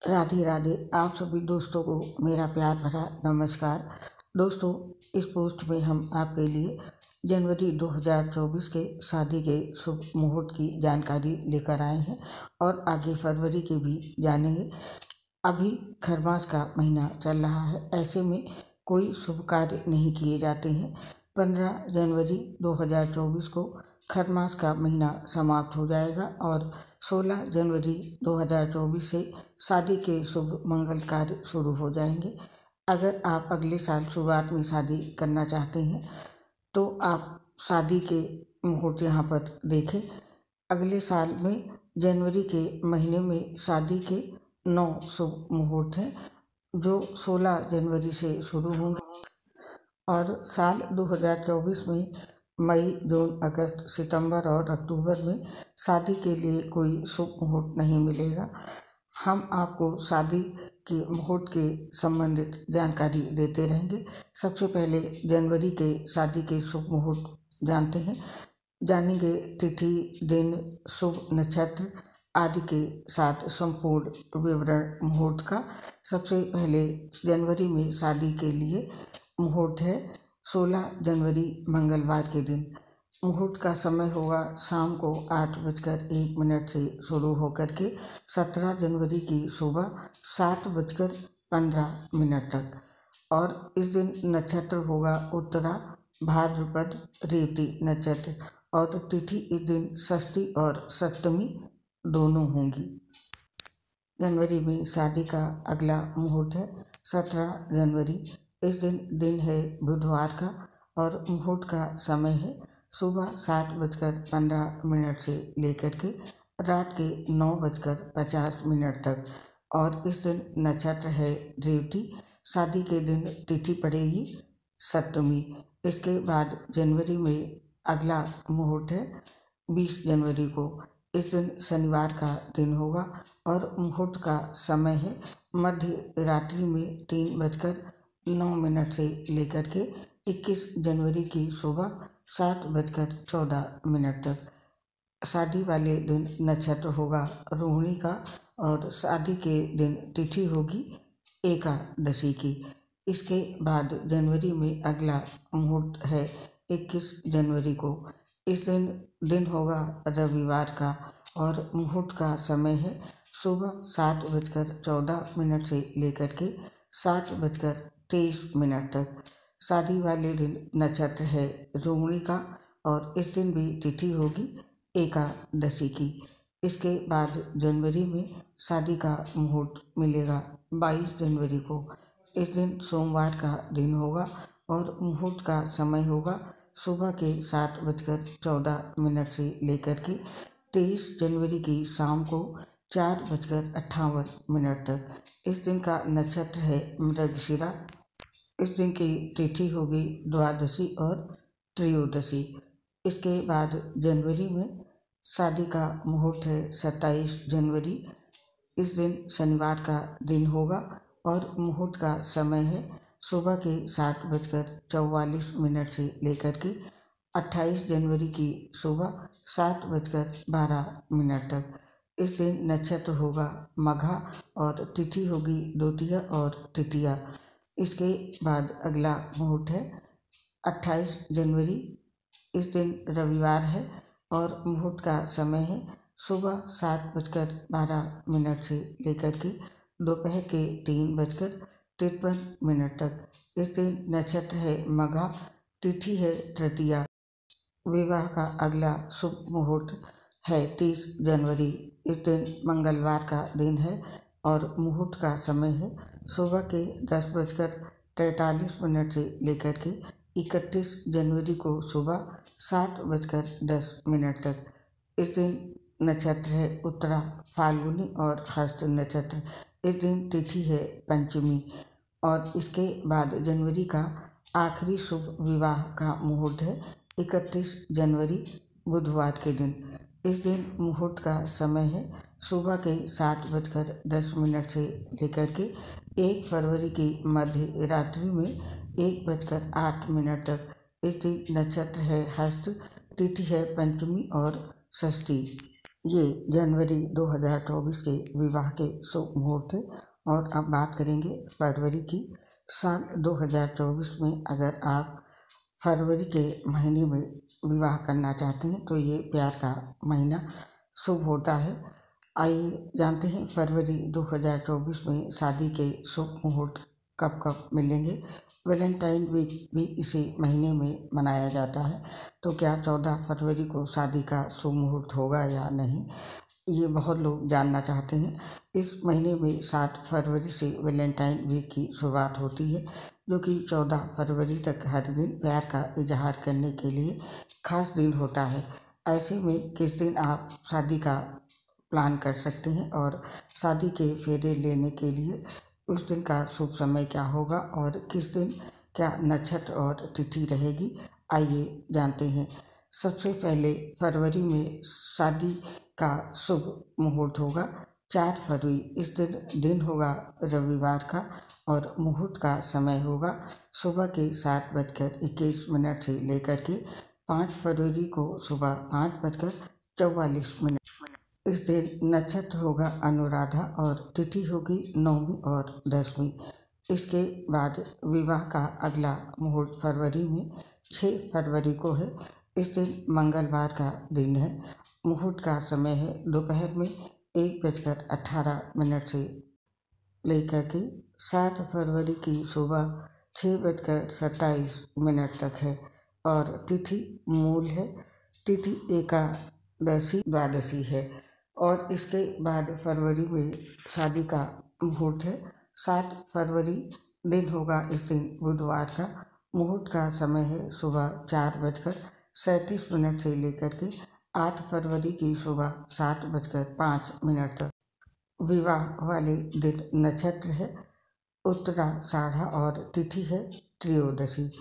राधे राधे। आप सभी दोस्तों को मेरा प्यार भरा नमस्कार। दोस्तों, इस पोस्ट में हम आपके लिए जनवरी 2024 के शादी के शुभ मुहूर्त की जानकारी लेकर आए हैं और आगे फरवरी के भी जानेंगे। अभी खरमास का महीना चल रहा है, ऐसे में कोई शुभ कार्य नहीं किए जाते हैं। 15 जनवरी 2024 को खरमास का महीना समाप्त हो जाएगा और 16 जनवरी 2024 से शादी के शुभ मंगल कार्य शुरू हो जाएंगे। अगर आप अगले साल शुरुआत में शादी करना चाहते हैं तो आप शादी के मुहूर्त यहाँ पर देखें। अगले साल में जनवरी के महीने में शादी के 9 शुभ मुहूर्त हैं जो 16 जनवरी से शुरू होंगे और साल 2024 में मई, जून, अगस्त, सितंबर और अक्टूबर में शादी के लिए कोई शुभ मुहूर्त नहीं मिलेगा। हम आपको शादी के मुहूर्त के संबंधित जानकारी देते रहेंगे। सबसे पहले जनवरी के शादी के शुभ मुहूर्त जानते हैं। जानेंगे तिथि, दिन, शुभ नक्षत्र आदि के साथ संपूर्ण विवरण मुहूर्त का। सबसे पहले जनवरी में शादी के लिए मुहूर्त है 16 जनवरी मंगलवार के दिन। मुहूर्त का समय होगा शाम को 8:01 से शुरू होकर के 17 जनवरी की सुबह 7:15 तक। और इस दिन नक्षत्र होगा उत्तरा, भाद्रपद, रेवती नक्षत्र और तिथि इस दिन षष्ठी और सप्तमी दोनों होंगी। जनवरी में शादी का अगला मुहूर्त है 17 जनवरी। इस दिन है बुधवार का और मुहूर्त का समय है सुबह 7:15 से लेकर के रात के 9:50 तक। और इस दिन नक्षत्र है रेवती। शादी के दिन तिथि पड़ेगी सप्तमी। इसके बाद जनवरी में अगला मुहूर्त है 20 जनवरी को। इस दिन शनिवार का दिन होगा और मुहूर्त का समय है मध्य रात्रि में 3:09 से लेकर के 21 जनवरी की सुबह 7:14 तक। शादी वाले दिन नक्षत्र होगा रोहिणी का और शादी के दिन तिथि होगी एकादशी की। इसके बाद जनवरी में अगला मुहूर्त है 21 जनवरी को। इस दिन होगा रविवार का और मुहूर्त का समय है सुबह 7:14 से लेकर के 7:23 तक। शादी वाले दिन नक्षत्र है रोहिणी का और इस दिन भी तिथि होगी एकादशी की। इसके बाद जनवरी में शादी का मुहूर्त मिलेगा 22 जनवरी को। इस दिन सोमवार का दिन होगा और मुहूर्त का समय होगा सुबह के 7:14 से लेकर के 23 जनवरी की शाम को 4:58 तक। इस दिन का नक्षत्र है मृगशिरा। इस दिन की तिथि होगी द्वादशी और त्रयोदशी। इसके बाद जनवरी में शादी का मुहूर्त है 27 जनवरी। इस दिन शनिवार का दिन होगा और मुहूर्त का समय है सुबह के 7:44 से लेकर के 28 जनवरी की सुबह 7:12 तक। इस दिन नक्षत्र होगा मघा और तिथि होगी द्वितीया और तृतीया। इसके बाद अगला मुहूर्त है 28 जनवरी। इस दिन रविवार है और मुहूर्त का समय है सुबह 7:12 से लेकर के दोपहर के 3:53 तक। इस दिन नक्षत्र है मघा, तिथि है तृतीया। विवाह का अगला शुभ मुहूर्त है 30 जनवरी। इस दिन मंगलवार का दिन है और मुहूर्त का समय है सुबह के 10:43 से लेकर के 31 जनवरी को सुबह 7:10 तक। इस दिन नक्षत्र है उत्तरा, फाल्गुनी और हस्त नक्षत्र। इस दिन तिथि है पंचमी। और इसके बाद जनवरी का आखिरी शुभ विवाह का मुहूर्त है 31 जनवरी बुधवार के दिन। इस दिन मुहूर्त का समय है सुबह के 7:10 से लेकर के 1 फरवरी की मध्य रात्रि में 1:08 तक। इस दिन नक्षत्र है हस्त, तिथि है पंचमी और षष्ठी। ये जनवरी 2024 के विवाह के शुभ मुहूर्त थे। और अब बात करेंगे फरवरी की। साल 2024 में अगर आप फरवरी के महीने में विवाह करना चाहते हैं तो ये प्यार का महीना शुभ होता है। आइए जानते हैं फरवरी 2024 में शादी के शुभ मुहूर्त कब कब मिलेंगे। वैलेंटाइन वीक भी इसी महीने में मनाया जाता है, तो क्या 14 फरवरी को शादी का शुभ मुहूर्त होगा या नहीं, ये बहुत लोग जानना चाहते हैं। इस महीने में 7 फरवरी से वैलेंटाइन वीक की शुरुआत होती है, जो कि 14 फरवरी तक हर दिन प्यार का इजहार करने के लिए खास दिन होता है। ऐसे में किस दिन आप शादी का प्लान कर सकते हैं और शादी के फेरे लेने के लिए उस दिन का शुभ समय क्या होगा और किस दिन क्या नक्षत्र और तिथि रहेगी, आइए जानते हैं। सबसे पहले फरवरी में शादी का शुभ मुहूर्त होगा 4 फरवरी। इस दिन होगा रविवार का और मुहूर्त का समय होगा सुबह के 7:21 से लेकर के 5 फरवरी को सुबह 5:44। इस दिन नक्षत्र होगा अनुराधा और तिथि होगी 9वीं और 10वीं। इसके बाद विवाह का अगला मुहूर्त फरवरी में 6 फरवरी को है। इस दिन मंगलवार का दिन है। मुहूर्त का समय है दोपहर में 1:18 से लेकर के 7 फरवरी की सुबह 6:27 तक है और तिथि मूल है। तिथि एकादशी द्वादशी है। और इसके बाद फरवरी में शादी का मुहूर्त है 7 फरवरी। दिन होगा इस दिन बुधवार का। मुहूर्त का समय है सुबह 4:37 से लेकर के 8 फरवरी की सुबह 7:05 तक। विवाह वाले दिन नक्षत्र है उत्तराषाढ़ा और तिथि है त्रयोदशी।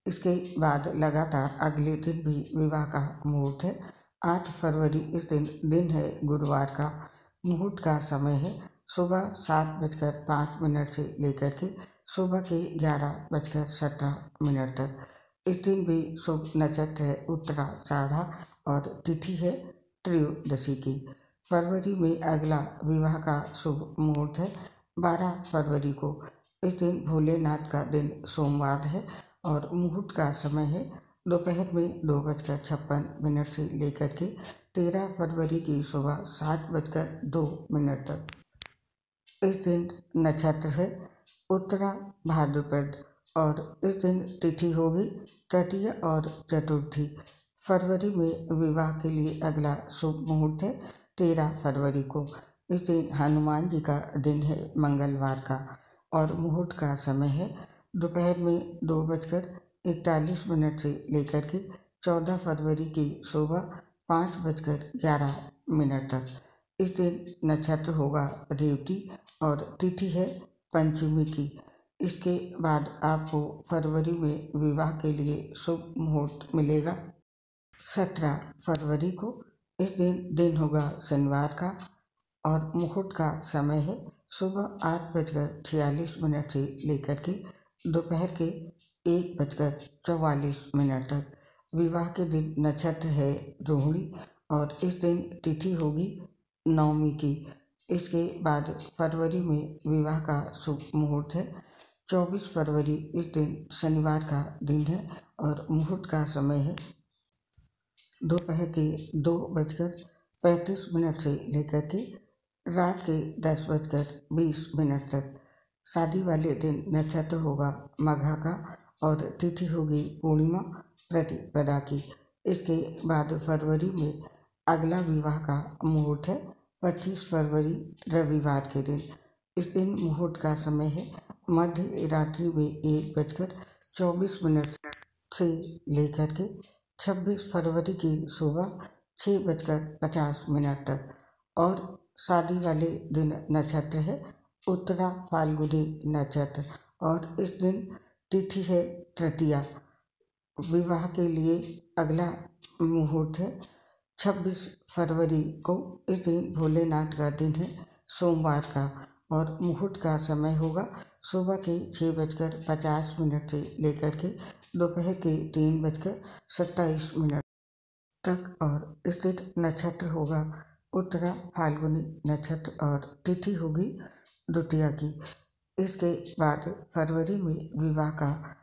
इसके बाद लगातार अगले दिन भी विवाह का मुहूर्त है 8 फरवरी। इस दिन है गुरुवार का। मुहूर्त का समय है सुबह 7:05 से लेकर के सुबह के 11:17 तक। इस दिन भी शुभ नक्षत्र है उत्तराषाढ़ा और तिथि है त्रयोदशी की। फरवरी में अगला विवाह का शुभ मुहूर्त है 12 फरवरी को। इस दिन भोलेनाथ का दिन सोमवार है और मुहूर्त का समय है दोपहर में 2:56 से लेकर के 13 फरवरी की सुबह 7:02 तक। इस दिन नक्षत्र है उत्तरा भाद्रपद और इस दिन तिथि होगी तृतीय और चतुर्थी। फरवरी में विवाह के लिए अगला शुभ मुहूर्त है 13 फरवरी को। इस दिन हनुमान जी का दिन है मंगलवार का और मुहूर्त का समय है दोपहर में 2:41 से लेकर के 14 फरवरी की सुबह 5:11 तक। इस दिन नक्षत्र होगा रेवती और तिथि है पंचमी की। इसके बाद आपको फरवरी में विवाह के लिए शुभ मुहूर्त मिलेगा 17 फरवरी को। इस दिन होगा शनिवार का और मुहूर्त का समय है सुबह 8:46 से लेकर के दोपहर के 1:44 तक। विवाह के दिन नक्षत्र है रोहिणी और इस दिन तिथि होगी नवमी की। इसके बाद फरवरी में विवाह का शुभ मुहूर्त है 24 फरवरी। इस दिन शनिवार का दिन है और मुहूर्त का समय है दोपहर के 2:35 से लेकर के रात के 10:20 तक। शादी वाले दिन नक्षत्र होगा मघा का और तिथि होगी पूर्णिमा प्रतिपदा की। इसके बाद फरवरी में अगला विवाह का मुहूर्त है 25 फरवरी रविवार के दिन। इस दिन मुहूर्त का समय है मध्य रात्रि में 1:24 से लेकर के 26 फरवरी की सुबह 6:50 तक। और शादी वाले दिन नक्षत्र है उत्तरा फाल्गुनी नक्षत्र और इस दिन तिथि है तृतीया। विवाह के लिए अगला मुहूर्त है 26 फरवरी को। इस दिन भोलेनाथ का दिन है सोमवार का और मुहूर्त का समय होगा सुबह के 6:50 से लेकर के दोपहर के 3:27 तक। और इस दिन नक्षत्र होगा उत्तरा फाल्गुनी नक्षत्र और तिथि होगी द्वितीया की। इसके बाद फरवरी में विवाह का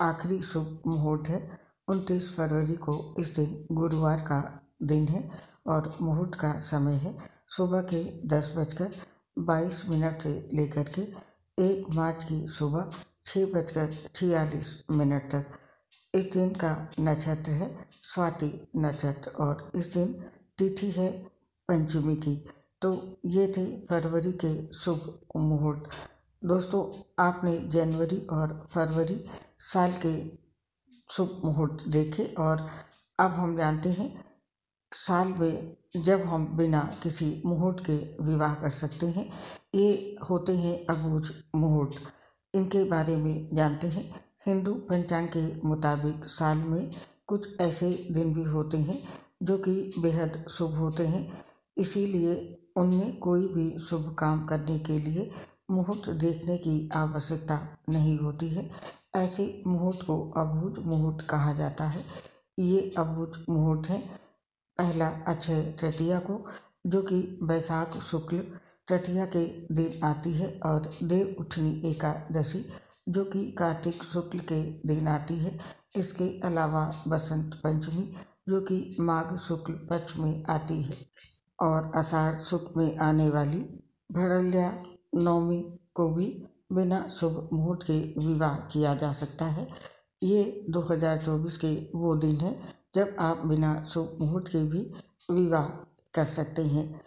आखिरी शुभ मुहूर्त है 29 फरवरी को। इस दिन गुरुवार का दिन है और मुहूर्त का समय है सुबह के 10:22 से लेकर के 1 मार्च की सुबह 6:46 तक। इस दिन का नक्षत्र है स्वाति नक्षत्र और इस दिन तिथि है पंचमी की। तो ये थे फरवरी के शुभ मुहूर्त। दोस्तों, आपने जनवरी और फरवरी साल के शुभ मुहूर्त देखे और अब हम जानते हैं साल में जब हम बिना किसी मुहूर्त के विवाह कर सकते हैं, ये होते हैं अबूझ मुहूर्त। इनके बारे में जानते हैं। हिंदू पंचांग के मुताबिक साल में कुछ ऐसे दिन भी होते हैं जो कि बेहद शुभ होते हैं, इसीलिए उनमें कोई भी शुभ काम करने के लिए मुहूर्त देखने की आवश्यकता नहीं होती है। ऐसे मुहूर्त को अबूझ मुहूर्त कहा जाता है। ये अबूझ मुहूर्त है पहला अक्षय तृतीया को, जो कि बैसाख शुक्ल तृतीया के दिन आती है, और देव उठनी एकादशी जो कि कार्तिक शुक्ल के दिन आती है। इसके अलावा बसंत पंचमी जो कि माघ शुक्ल पक्ष में आती है, और आषाढ़ शुक्ल में आने वाली भड़ल्या नवमी को भी बिना शुभ मुहूर्त के विवाह किया जा सकता है। ये 2024 के वो दिन है जब आप बिना शुभ मुहूर्त के भी विवाह कर सकते हैं।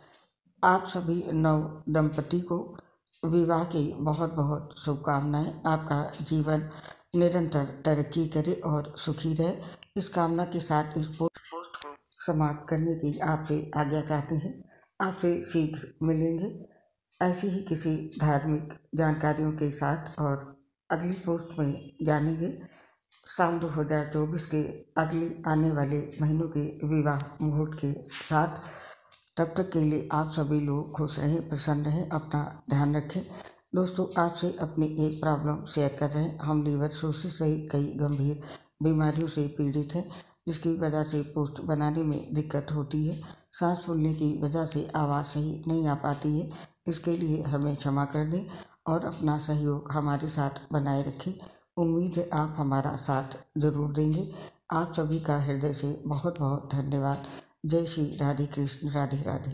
आप सभी नव दंपति को विवाह की बहुत बहुत शुभकामनाएं। आपका जीवन निरंतर तरक्की करे और सुखी रहे, इस कामना के साथ इस पोस्ट को समाप्त करने की आपसे आज्ञा चाहते हैं। आपसे शीघ्र मिलेंगे ऐसी ही किसी धार्मिक जानकारियों के साथ, और अगली पोस्ट में जानेंगे साल 2024 के अगले आने वाले महीनों के विवाह मुहूर्त के साथ। तब तक के लिए आप सभी लोग खुश रहें, प्रसन्न रहें, अपना ध्यान रखें। दोस्तों, आपसे अपनी एक प्रॉब्लम शेयर कर रहे हैं। हम लीवर सोसिस सहित कई गंभीर बीमारियों से पीड़ित हैं, जिसकी वजह से पोस्ट बनाने में दिक्कत होती है। सांस फूलने की वजह से आवाज़ सही नहीं आ पाती है। इसके लिए हमें क्षमा कर दें और अपना सहयोग हमारे साथ बनाए रखें। उम्मीद है आप हमारा साथ जरूर देंगे। आप सभी का हृदय से बहुत बहुत धन्यवाद। जय श्री राधे कृष्ण, राधे राधे।